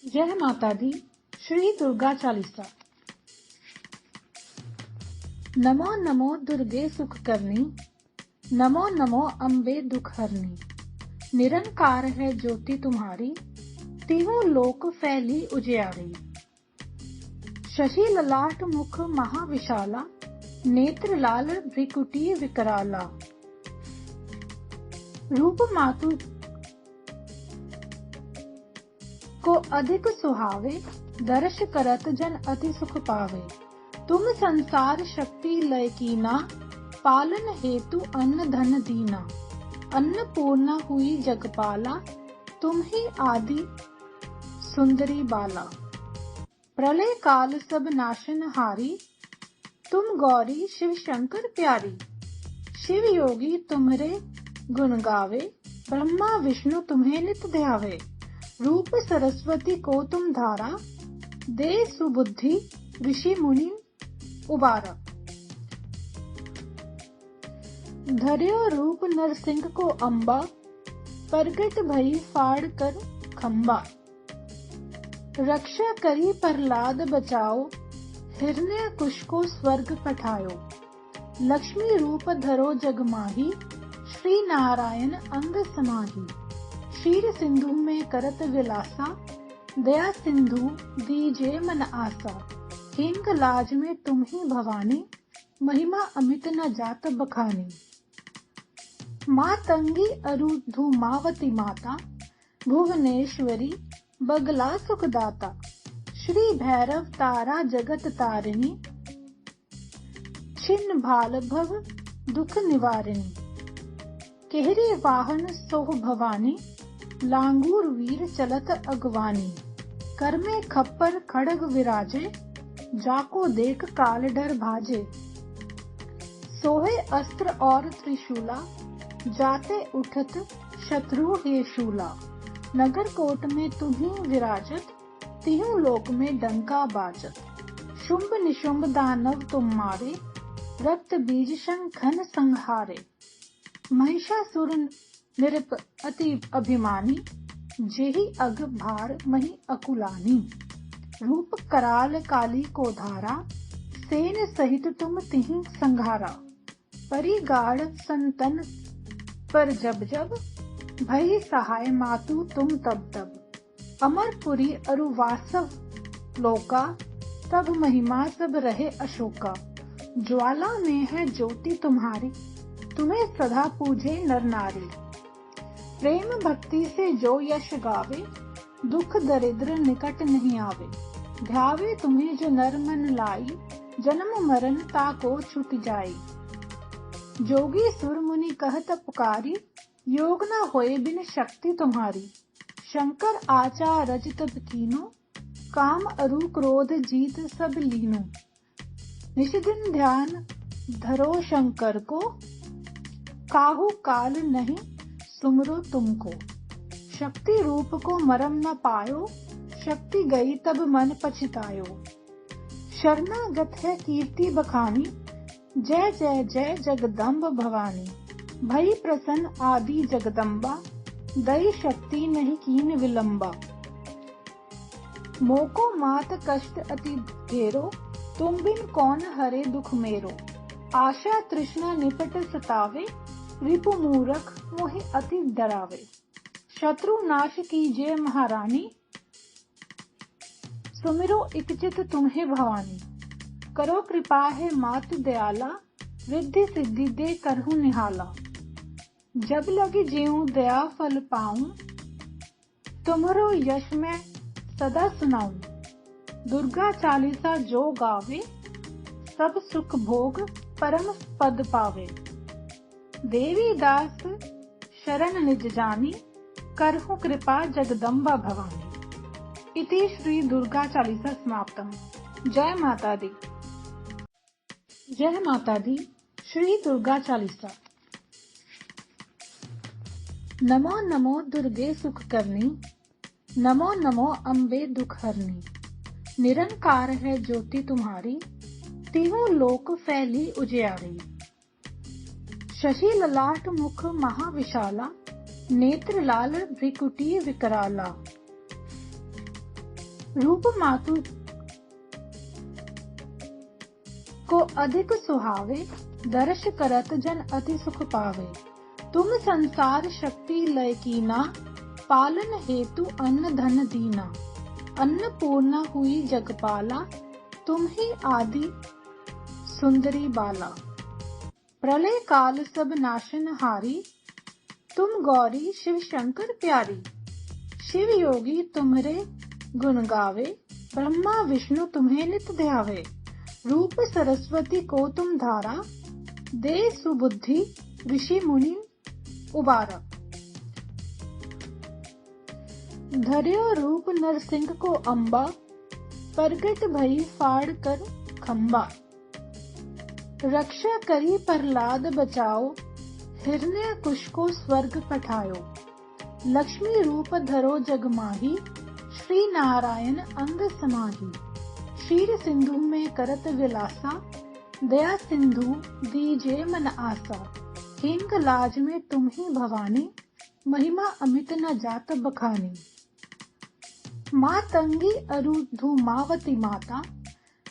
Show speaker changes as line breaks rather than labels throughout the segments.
जय माता दी। श्री दुर्गा चालीसा। नमो नमो दुर्गे सुख करनी, नमो नमो अम्बे दुख हरनी। निरंकार है ज्योति तुम्हारी, तीनों लोक फैली उजियारी। शशि ललाट मुख महाविशाला, नेत्र लाल भ्रिकुटी विकराला। रूप मातु को अधिक सुहावे, दर्श करत जन अति सुख पावे। तुम संसार शक्ति लय कीना, पालन हेतु अन्न धन दीना। अन्नपूर्णा हुई जगपाला, तुम ही आदि सुंदरी बाला। प्रलय काल सब नाशन हारी, तुम गौरी शिव शंकर प्यारी। शिव योगी तुम्हरे गुण गावे, ब्रह्मा विष्णु तुम्हें नित ध्यावे। रूप सरस्वती को तुम धारा, दे सुबुद्धि ऋषि मुनि उबारा। धर्यो रूप नरसिंह को अम्बा, प्रगट भई फाड़ कर खम्बा। रक्षा करी प्रहलाद बचाओ, हिरण्यकुश को स्वर्ग पठायो। लक्ष्मी रूप धरो जग माही, श्री नारायण अंग समाही। क्षीर सिंधु में करत विलासा, दया सिंधु दीजे मन आसा। हिंग लाज में तुम ही भवानी, महिमा अमित न जात बखानी। मातंगी अरु धूमावती माता, भुवनेश्वरी बगला सुखदाता। श्री भैरव तारा जगत तारिणी, छिन्न भाल भव दुख निवारिणी। केहरी वाहन सोह भवानी, लांगूर वीर चलत अगवानी। कर में खप्पर खड़ग विराजे, जाको देख काल डर भाजे। सोहे अस्त्र और त्रिशूला, जाते उठत शत्रु हे शूला। नगर कोट में तुम्हीं विराजत, तीनों लोक में डंका बाजत। शुंभ निशुंभ दानव तुम मारे, रक्त बीज शंखन संहारे। महिषासुर निरप अति अभिमानी, जेहि अग भार मही अकुलानी। रूप कराल काली को धारा, सेन सहित तुम तिहि संघारा। परिगाढ़ संतन पर जब जब, भई सहाय मातु तुम तब तब। अमरपुरी अरु वासव लोका, तब महिमा सब रहे अशोका। ज्वाला में है ज्योति तुम्हारी, तुम्हें सदा पूजे नर नारी। प्रेम भक्ति से जो यश गावे, दुख दरिद्र निकट नहीं आवे। ध्यावे तुम्हें जो नर मन लाई, जन्म मरण ताको छूट जाई। जोगी सुर मुनि कहत पुकारी, योग न होए बिन शक्ति तुम्हारी। शंकर आचार रज तब कीनो, काम अरु क्रोध जीत सब लीनो। निशिदिन ध्यान धरो शंकर को, काहू काल नहीं सुमरो तुमको। शक्ति रूप को मरम न पायो, शक्ति गई तब मन पछतायो। शरणागत है कीर्ति बखानी, जय जय जय जगदम्ब भवानी। भई प्रसन्न आदि जगदम्बा, दई शक्ति नहीं कीन विलंबा। मोको मात कष्ट अति घेरो, तुम बिन कौन हरे दुख मेरो। आशा तृष्णा निपट सतावे, रिपु मूरख मोहि अति डरावे। शत्रु नाश कीजिए महारानी, सुमिरो इकचित तुम्हें भवानी। करो कृपा है मातु दयाला, रिद्धि सिद्धि दे करहु निहाला। जब लगे ज्यों दया फल पाऊं, तुम्हरो यश में सदा सुनाऊं। दुर्गा चालीसा जो गावे, सब सुख भोग परम पद पावे। देवी दास शरण निज जानी, करहु कृपा जगदम्बा भवानी। इति श्री दुर्गा चालीसा समाप्तम। जय माता दी। जय माता दी। श्री दुर्गा चालीसा। नमो नमो दुर्गे सुख करनी, नमो नमो अम्बे दुख हरनी। निरंकार है ज्योति तुम्हारी, तीनों लोक फैली उजियारी। शशि ललाट मुख महाविशाला, नेत्र लाल भ्रिकुटी विकराला। रूप मातु को अधिक सुहावे, दर्श करत जन अति सुख पावे। तुम संसार शक्ति लय कीना, पालन हेतु अन्न धन दीना। अन्नपूर्णा हुई जगपाला, तुम ही आदि सुंदरी बाला। प्रलय काल सब नाशन हारी, तुम गौरी शिव शंकर प्यारी। शिव योगी तुम्हारे गुण गावे, ब्रह्मा विष्णु तुम्हें नित ध्यावे। रूप सरस्वती को तुम धारा, दे सुबुद्धि ऋषि मुनि उबारा। धर्यो रूप नरसिंह को अम्बा, प्रगट भई फाड़ कर खम्बा। रक्षा करी प्रहलाद बचाओ, हिरण्यकुश को स्वर्ग पठायो। लक्ष्मी रूप धरो जग माही, श्री नारायण अंग समाही। क्षीर सिंधु में करत विलासा, दया सिंधु दीजे मन आसा। हिंग लाज में तुम ही भवानी, महिमा अमित न जात बखानी। मातंगी अरु धूमावती माता,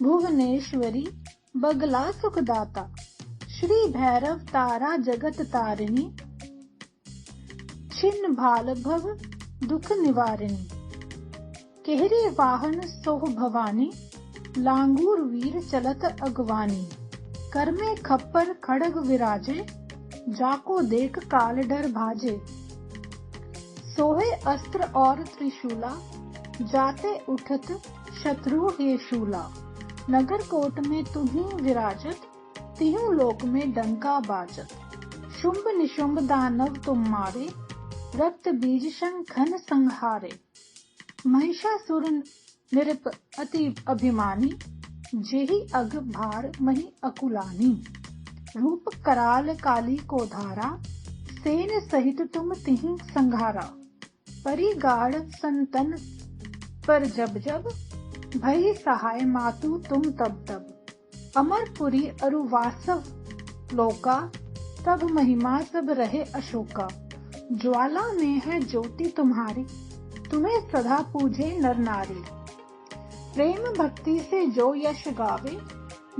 भुवनेश्वरी बगला सुखदाता। श्री भैरव तारा जगत तारिणी, छिन्न भाल भव दुख निवारिणी। केहरे वाहन सोह भवानी, लांगूर वीर चलत अगवानी। कर में खप्पर खड़ग विराजे, जाको देख काल डर भाजे। सोहे अस्त्र और त्रिशूला, जाते उठत शत्रु हे शूला। नगर कोट में तुम्हीं विराजत, तीनों लोक में डंका बाजत। शुंभ निशुंभ दानव तुम मारे, रक्त बीज शंखन संहारे। महिषासुर निरप अति अभिमानी, जेहि अग भार मही अकुलानी। रूप कराल काली को धारा, सेन सहित तुम तिहि संघारा। परिगाढ़ संतन पर जब जब, भई सहाय मातु तुम तब तब। अमरपुरी अरु वासव लोका, तब महिमा सब रहे अशोका। ज्वाला में है ज्योति तुम्हारी, तुम्हें सदा पूजे नर नारी। प्रेम भक्ति से जो यश गावे,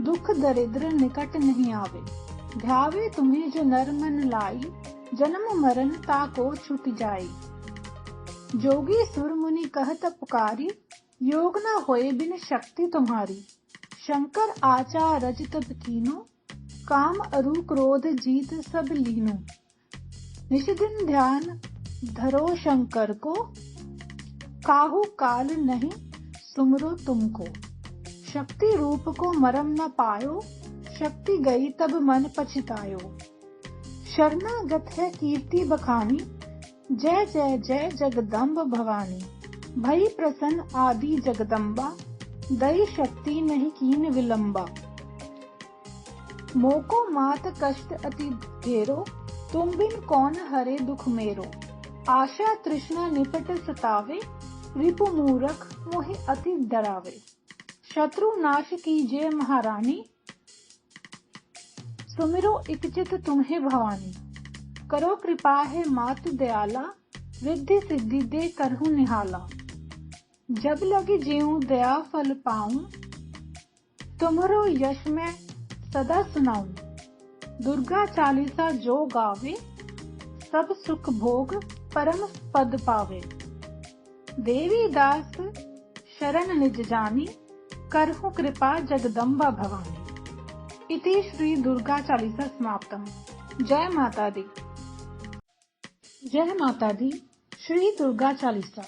दुख दरिद्र निकट नहीं आवे। ध्यावे तुम्हें जो नर मन लाई, जन्म मरण ताको छूट जाई। जोगी सुर मुनि कहत पुकारी, योग न होए बिन शक्ति तुम्हारी। शंकर आचार रजत कीनो, काम अरु क्रोध जीत सब लीनो। निश दिन ध्यान धरो शंकर को, काहू काल नहीं सुमरो तुमको। शक्ति रूप को मरम न पायो, शक्ति गई तब मन पछतायो। शरणागत है कीर्ति बखानी, जय जय जय जगदम्ब भवानी। भई प्रसन्न आदि जगदम्बा, दई शक्ति नहीं कीन विलंबा। मोको मात कष्ट अति घेरो, तुम बिन कौन हरे दुख मेरो। आशा तृष्णा निपट सतावे, रिपु मूरख मोहि अति डरावे। शत्रु नाश कीजिए महारानी, सुमिरो इकचित तुम्हें भवानी। करो कृपा है मातु दयाला, रिद्धि सिद्धि दे करहु निहाला। जब लगी जीऊं दया फल पाऊं, तुम्हरो यश मैं सदा सुनाऊं। दुर्गा चालीसा जो गावे, सब सुख भोग परम पद पावे। देवी दास शरण निज जानी, करहु कृपा जगदम्बा भवानी। इति श्री दुर्गा चालीसा समाप्तम। जय माता दी। जय माता दी। श्री दुर्गा चालीसा।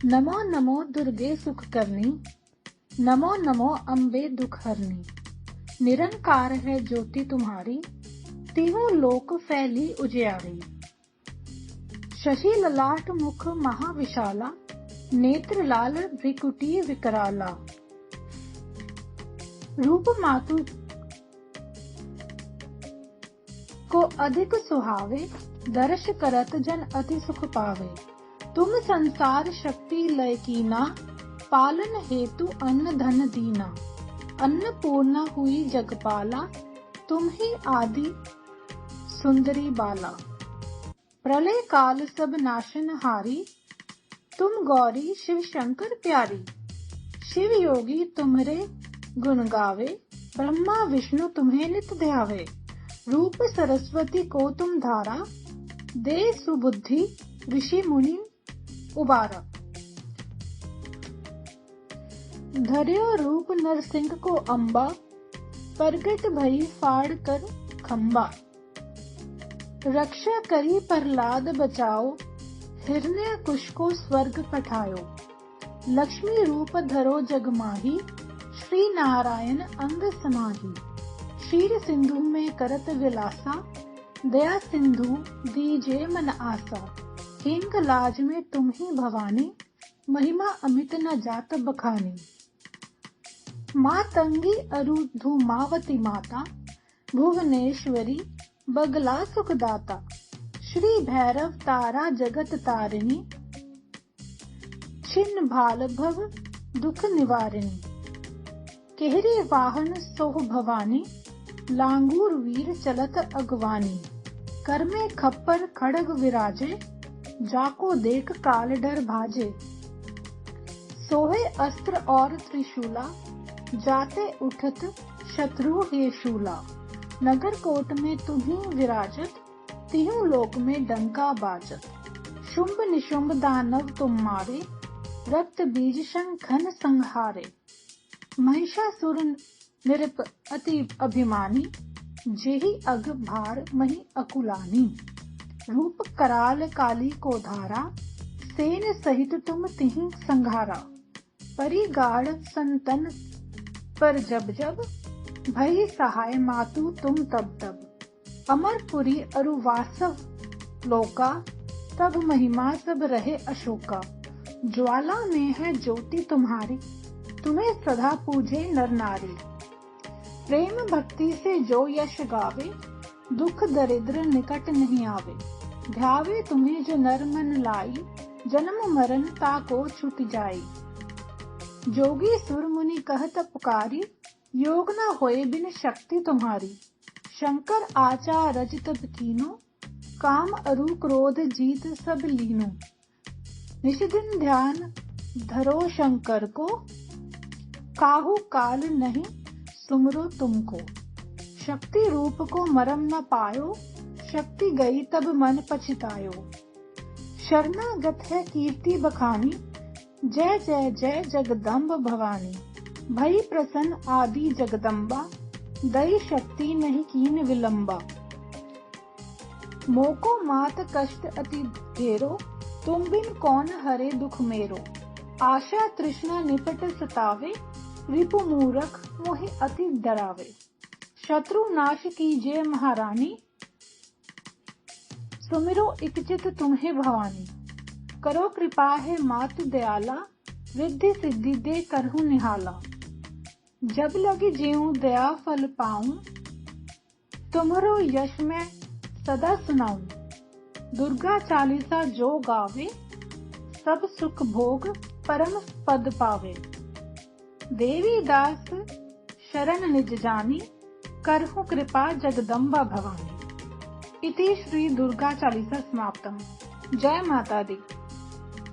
नमो नमो दुर्गे सुख करनी, नमो नमो अम्बे दुख हरनी। निरंकार है ज्योति तुम्हारी, तीनों लोक फैली उजियारी। शशि ललाट मुख महाविशाला, नेत्र लाल भ्रिकुटी विकराला। रूप मातु को अधिक सुहावे, दर्श करत जन अति सुख पावे। तुम संसार शक्ति लय कीना, पालन हेतु अन्न धन दीना। अन्नपूर्णा हुई जगपाला, तुम ही आदि सुंदरी बाला। प्रलय काल सब नाशन हारी, तुम गौरी शिव शंकर प्यारी। शिव योगी तुम्हारे गुण गावे, ब्रह्मा विष्णु तुम्हें नित ध्यावे। रूप सरस्वती को तुम धारा, दे सुबुद्धि ऋषि मुनि उबारा। धर्यो रूप नरसिंह को अम्बा, प्रगट भई फाड़ कर खम्बा। रक्षा करी प्रहलाद बचाओ, हिरण्यकुश को स्वर्ग पठायो। लक्ष्मी रूप धरो जग माही, श्री नारायण अंग समाही। क्षीर सिंधु में करत विलासा, दया सिंधु दीजे मन आसा। हिंग लाज में तुम ही भवानी, महिमा अमित न जात बखानी। मातंगी अरु धूमावती माता, भुवनेश्वरी बगला सुखदाता। श्री भैरव तारा जगत तारिणी, छिन्न भाल भव दुख निवारिणी। केहरे वाहन सोह भवानी, लांगूर वीर चलत अगवानी। कर में खप्पर खड़ग विराजे, जाको देख काल डर भाजे। सोहे अस्त्र और त्रिशूला, जाते उठत शत्रु हे शूला। नगर कोट में तुम्हीं विराजत, तीनों लोक में डंका बाजत। शुंभ निशुंभ दानव तुम मारे, रक्त बीज शंखन संहारे। महिषासुर निरप अति अभिमानी, जेहि अग भार मही अकुलानी। रूप कराल काली को धारा, सेन सहित तुम तिहि संघारा। परिगाढ़ संतन पर जब जब, भई सहाय मातु तुम तब तब। अमरपुरी अरु वासव लोका, तब महिमा सब रहे अशोका। ज्वाला में है ज्योति तुम्हारी, तुम्हें सदा पूजे नर नारी। प्रेम भक्ति से जो यश गावे, दुख दरिद्र निकट नहीं आवे। ध्यावे तुम्हें जो नर मन लाई, जन्म मरण ताको छुट जाई। जोगी सुर मुनि कहत पुकारी, योग न होए बिन शक्ति तुम्हारी। शंकर आचार रज तब कीनो, काम अरु क्रोध जीत सब लीनो। निशिदिन ध्यान धरो शंकर को, काहू काल नहीं सुमरो तुमको। शक्ति रूप को मरम न पायो, शक्ति गई तब मन पछतायो। शरणागत है कीर्ति बखानी, जय जय जय जगदम्ब भवानी। भई प्रसन्न आदि जगदम्बा, दई शक्ति नहीं कीन विलंबा। मोको मात कष्ट अति ढेरो, तुम बिन कौन हरे दुख मेरो। आशा तृष्णा निपट सतावे, रिपु मूरख मोहि अति डरावे। शत्रु नाश कीजिए महारानी, सुमिरो इकचित तुम्हें भवानी। करो कृपा है मातु दयाला, रिद्धि सिद्धि दे करहु निहाला। जब लगी जीऊं दया फल पाऊं, तुम्हरो यश में सदा सुनाऊं। दुर्गा चालीसा जो गावे, सब सुख भोग परम पद पावे। देवी दास शरण निज जानी, करहु कृपा जगदम्बा भवानी। इति श्री दुर्गा चालीसा समाप्तम्। जय माता दी।